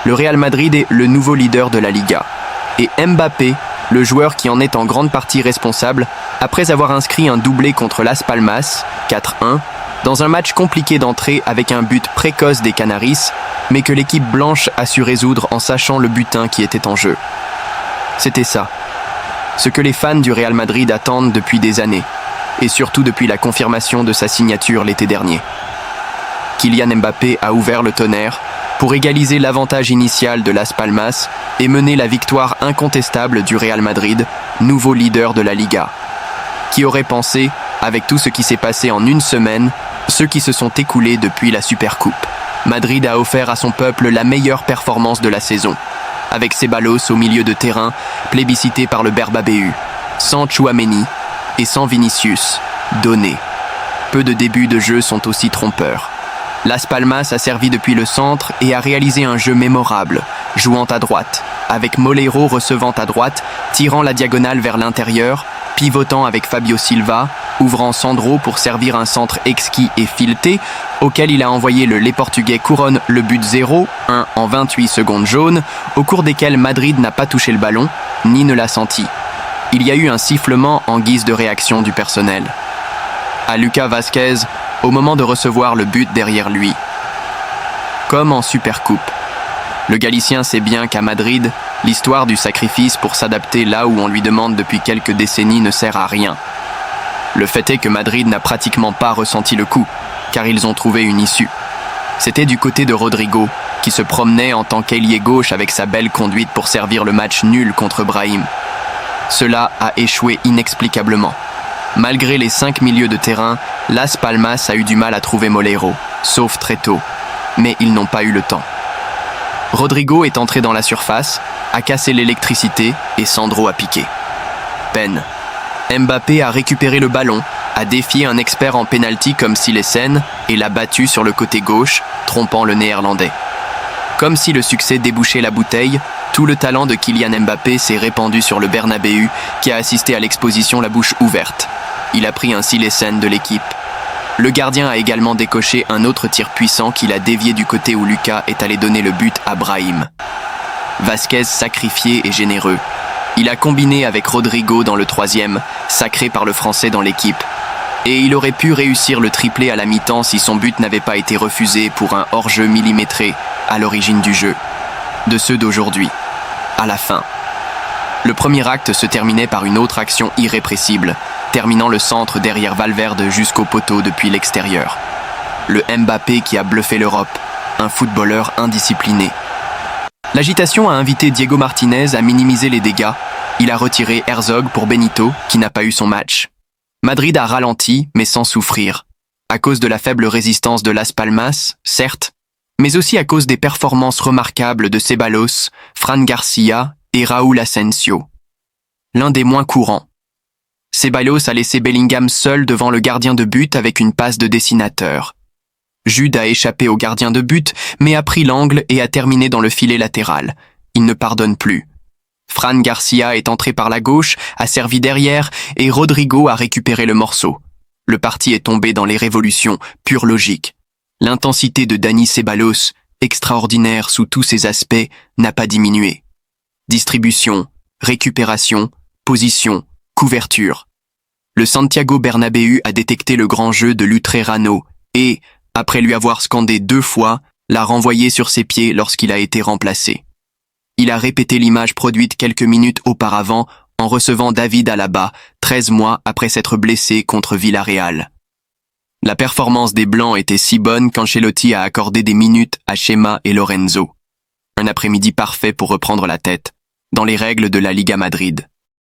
Le Real Madrid est le nouveau leader de la Liga. Et Mbappé, le joueur qui en est en grande partie responsable, après avoir inscrit un doublé contre Las Palmas, 4-1, dans un match compliqué d'entrée avec un but précoce des Canaris, mais que l'équipe blanche a su résoudre en sachant le butin qui était en jeu. C'était ça. Ce que les fans du Real Madrid attendent depuis des années, et surtout depuis la confirmation de sa signature l'été dernier. Kylian Mbappé a ouvert le tonnerre pour égaliser l'avantage initial de Las Palmas et mener la victoire incontestable du Real Madrid, nouveau leader de la Liga. Qui aurait pensé, avec tout ce qui s'est passé en une semaine, ceux qui se sont écoulés depuis la Supercoupe. Madrid a offert à son peuple la meilleure performance de la saison, avec Ceballos au milieu de terrain, plébiscité par le Bernabéu, sans Tchouaméni et sans Vinicius, donné. Peu de débuts de jeu sont aussi trompeurs. Las Palmas a servi depuis le centre et a réalisé un jeu mémorable, jouant à droite, avec Molero recevant à droite, tirant la diagonale vers l'intérieur, pivotant avec Fabio Silva, ouvrant Sandro pour servir un centre exquis et fileté, auquel il a envoyé les Portugais couronnent le but 0, 1 en 28 secondes jaunes, au cours desquelles Madrid n'a pas touché le ballon, ni ne l'a senti. Il y a eu un sifflement en guise de réaction du personnel. À Lucas Vázquez, au moment de recevoir le but derrière lui. Comme en Supercoupe. Le Galicien sait bien qu'à Madrid, l'histoire du sacrifice pour s'adapter là où on lui demande depuis quelques décennies ne sert à rien. Le fait est que Madrid n'a pratiquement pas ressenti le coup, car ils ont trouvé une issue. C'était du côté de Rodrigo, qui se promenait en tant qu'ailier gauche avec sa belle conduite pour servir le match nul contre Brahim. Cela a échoué inexplicablement. Malgré les 5 milieux de terrain, Las Palmas a eu du mal à trouver Molero, sauf très tôt. Mais ils n'ont pas eu le temps. Rodrigo est entré dans la surface, a cassé l'électricité et Sandro a piqué. Peine. Mbappé a récupéré le ballon, a défié un expert en pénalty comme Silesen et l'a battu sur le côté gauche, trompant le néerlandais. Comme si le succès débouchait la bouteille, tout le talent de Kylian Mbappé s'est répandu sur le Bernabéu qui a assisté à l'exposition la bouche ouverte. Il a pris ainsi les scènes de l'équipe. Le gardien a également décoché un autre tir puissant qu'il a dévié du côté où Lucas est allé donner le but à Brahim. Vázquez sacrifié et généreux. Il a combiné avec Rodrigo dans le troisième, sacré par le Français dans l'équipe. Et il aurait pu réussir le triplé à la mi-temps si son but n'avait pas été refusé pour un hors-jeu millimétré à l'origine du jeu. De ceux d'aujourd'hui, à la fin. Le premier acte se terminait par une autre action irrépressible, terminant le centre derrière Valverde jusqu'au poteau depuis l'extérieur. Le Mbappé qui a bluffé l'Europe, un footballeur indiscipliné. L'agitation a invité Diego Martinez à minimiser les dégâts. Il a retiré Herzog pour Benito, qui n'a pas eu son match. Madrid a ralenti, mais sans souffrir. À cause de la faible résistance de Las Palmas, certes, mais aussi à cause des performances remarquables de Ceballos, Fran Garcia et Raúl Asensio. L'un des moins courants. Ceballos a laissé Bellingham seul devant le gardien de but avec une passe de dessinateur. Jude a échappé au gardien de but, mais a pris l'angle et a terminé dans le filet latéral. Il ne pardonne plus. Fran Garcia est entré par la gauche, a servi derrière, et Rodrigo a récupéré le morceau. Le parti est tombé dans les révolutions, pure logique. L'intensité de Dani Ceballos, extraordinaire sous tous ses aspects, n'a pas diminué. Distribution, récupération, position, couverture. Le Santiago Bernabéu a détecté le grand jeu de l'Utrerano et, après lui avoir scandé 2 fois, l'a renvoyé sur ses pieds lorsqu'il a été remplacé. Il a répété l'image produite quelques minutes auparavant en recevant David Alaba, 13 mois après s'être blessé contre Villarreal. La performance des Blancs était si bonne qu'Ancelotti a accordé des minutes à Chema et Lorenzo. Un après-midi parfait pour reprendre la tête, dans les règles de la Liga Madrid.